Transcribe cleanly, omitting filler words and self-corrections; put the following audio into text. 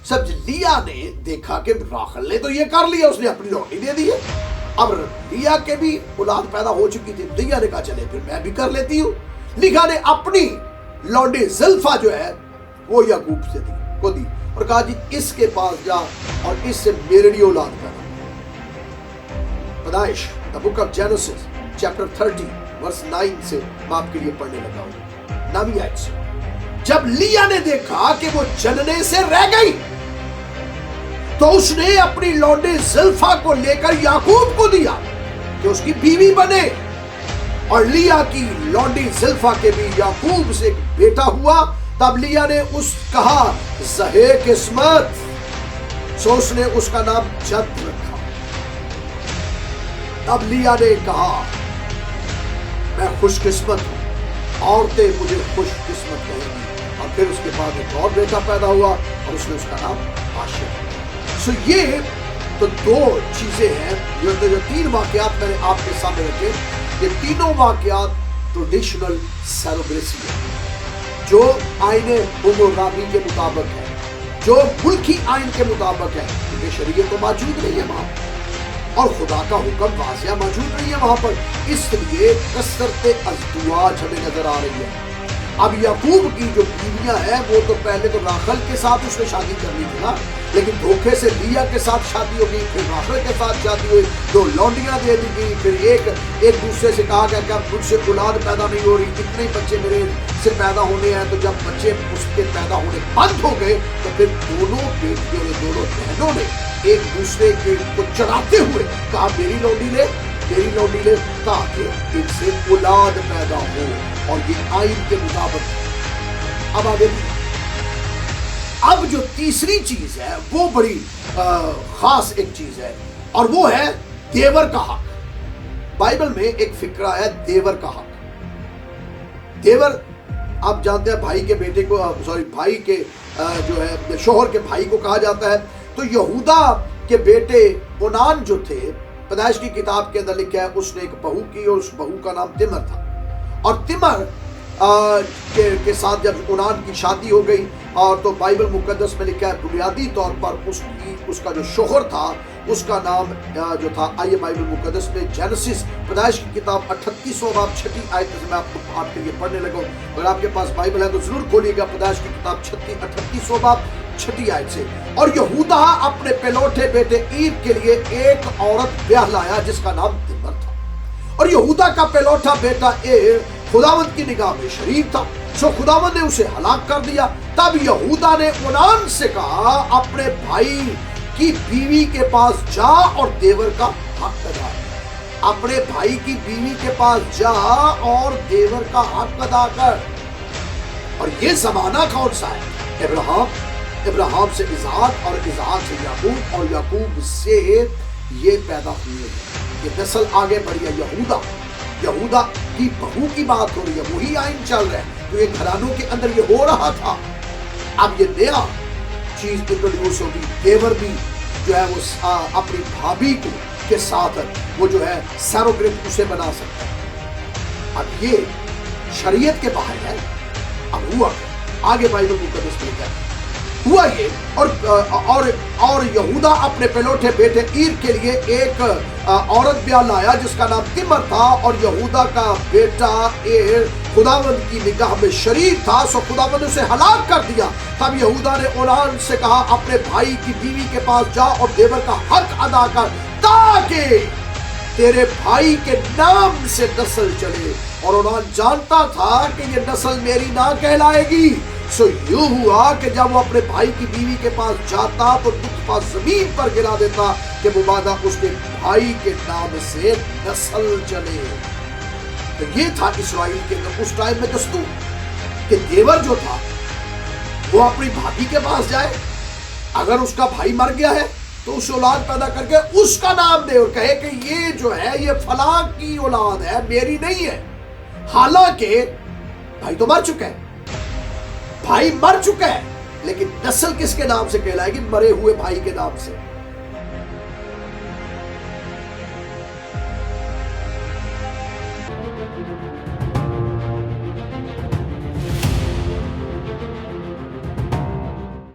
سب لیا نے دیکھا کہ راحل نے تو یہ کر لیا، اس نے اپنی لونڈی دے دی ہے، اب لیا کے بھی اولاد پیدا ہو چکی تھی، لیا نے کہا چلے پھر میں بھی کر لیتی ہوں، لیا نے اپنی لونڈی زلفا جو ہے وہ یعقوب سے دی اور کہا جی اس کے پاس جا اور اس سے میرے لیے اولاد پیدا۔ پیدائش دا بک آف جینیسس چیپٹر 30 ورس 9 سے میں آپ کے لیے پڑھنے لگا ہوں، 9 آیت سے۔ جب لیا نے دیکھا کہ وہ جننے سے رہ گئی تو اس نے اپنی لونڈی زلفا کو لے کر یعقوب کو دیا کہ اس کی بیوی بنے، اور لیا کی لونڈی زلفا کے بھی یعقوب سے ایک بیٹا ہوا۔ تب لیا نے اس کہا زہے قسمت، سو اس نے اس کا نام جد رکھا۔ تب لیا نے کہا میں خوش قسمت ہوں، عورتیں مجھے خوش قسمت کہیں گی، اور پھر اس کے بعد ایک اور بیٹا پیدا ہوا اور اس نے اس کا نام آشر۔ سو یہ تو دو چیزیں ہیں، جو 3 واقعات میں نے آپ کے سامنے رکھے، یہ تینوں واقعات ٹریڈیشنل سیروگریسی ہے، جو آئین حمورابی کے مطابق ہے، جو ملکی آئین کے مطابق ہے، کیونکہ شریعت تو موجود نہیں ہے وہاں اور خدا کا حکم واضح موجود نہیں ہے وہاں پر، اس لیے کثرت ازدواج ہمیں نظر آ رہی ہے۔ اب یعقوب کی جو بیویاں ہیں وہ تو پہلے تو راحل کے ساتھ اس نے شادی کرنی تھی نا، لیکن دھوکے سے لیا کے ساتھ شادی ہو گئی، پھر راحل کے ساتھ شادی ہوئی، 2 لونڈیاں دے دی گئی، پھر ایک دوسرے سے کہا گیا کہ اب مجھ سے اولاد پیدا نہیں ہو رہی، اتنے بچے میرے سے پیدا ہونے ہیں۔ تو جب بچے اس کے پیدا ہونے بند ہو گئے تو پھر دونوں بیٹیوں نے، دونوں بہنوں نے ایک دوسرے کو چڑھاتے ہوئے کہا میری لونڈی لے، تاکہ ان سے اولاد پیدا ہو، اور یہ آئین کے مطابق۔ اب آگے اب جو تیسری چیز ہے وہ بڑی خاص ایک چیز ہے، اور وہ ہے دیور کا حق۔ بائبل میں ایک فقرہ ہے دیور کا حق۔ دیور آپ جانتے ہیں بھائی کے بیٹے کو، بھائی کے جو ہے شوہر کے بھائی کو کہا جاتا ہے۔ تو یہودا کے بیٹے اونان جو تھے، پیدائش کی کتاب کے اندر لکھا ہے اس نے ایک بہو کی اور اس بہو کا نام تمر تھا، اور تمر کے ساتھ جب اونان کی شادی ہو گئی، اور تو بائبل مقدس میں لکھا ہے بنیادی طور پر اس کا جو شوہر تھا اس کا نام جو تھا، آئیے بائبل مقدس میں جینیسس پیدائش کی کتاب 38واں باب 6 آیت سے میں آپ کے لیے پڑھنے لگا ہوں۔ اگر آپ کے پاس بائبل ہے تو ضرور کھولیے گا، پیدائش کی کتاب 38واں باب 6 آیت سے۔ اور یہودا اپنے پلوٹے بیٹے عید کے لیے ایک عورت بیاہ لایا جس کا نام تمر تھا، اور یہودا کا پلوٹا بیٹا خداوند کی نگاہ میں شریف تھا، سو خداوند نے اسے ہلاک کر دیا۔ تب یہودا نے اونان سے کہا اپنے بھائی کی بیوی کے پاس جا اور دیور کا حق ادا کر، اپنے بھائی کی بیوی کے پاس جا اور دیور کا حق ادا کر۔ اور یہ زمانہ کون سا ہے؟ ابراہیم سے اسحاق، اور اسحاق سے یعقوب، اور یعقوب سے یہ پیدا ہوئے، یہ نسل آگے بڑھی ہے۔ یہودا کی بہو کی بات ہو رہی ہے، وہی آئین چل رہا ہے جو یہ گھرانوں کے اندر یہ ہو رہا تھا۔ اب یہ نیا چیز انٹروڈیوس ہوگی، دیور بھی جو ہے وہ اپنی بھابھی کو کے ساتھ وہ جو ہے سیروگیٹ اسے بنا سکتا ہے۔ اب یہ شریعت کے باہر ہے۔ اب ہوا آگے بائبل مقدس میں لکھا ہے، ہوا یہ اور یہودا اپنے پلوٹے بیٹے عیر کے لیے ایک عورت بیاہ لایا جس کا نام تمر تھا، اور یہودا کا بیٹا عیر خداوند کی نگاہ میں شریف تھا، سو خداوند اسے ہلاک کر دیا۔ تب یہودا نے اونان سے کہا اپنے بھائی کی بیوی کے پاس جا اور دیور کا حق ادا کر، تاکہ تیرے بھائی کے نام سے نسل چلے۔ اور اونان جانتا تھا کہ یہ نسل میری نہ کہلائے گی، سو یوں ہوا کہ جب وہ اپنے بھائی کی بیوی کے پاس جاتا تو نطفہ زمین پر گرا دیتا کہ مبادا اس کے بھائی کے نام سے نسل چلے۔ تو یہ تھا اسرائیل کے اندر اس ٹائم میں دستور کہ دیور جو تھا وہ اپنی بھابھی کے پاس جائے، اگر اس کا بھائی مر گیا ہے تو اس اولاد پیدا کر کے اس کا نام دے اور کہے کہ یہ جو ہے یہ فلاں کی اولاد ہے، میری نہیں ہے، حالانکہ بھائی تو مر چکا ہے، بھائی مر چکا ہے، لیکن نسل کس کے نام سے کہلائے گی؟ مرے ہوئے بھائی کے نام سے۔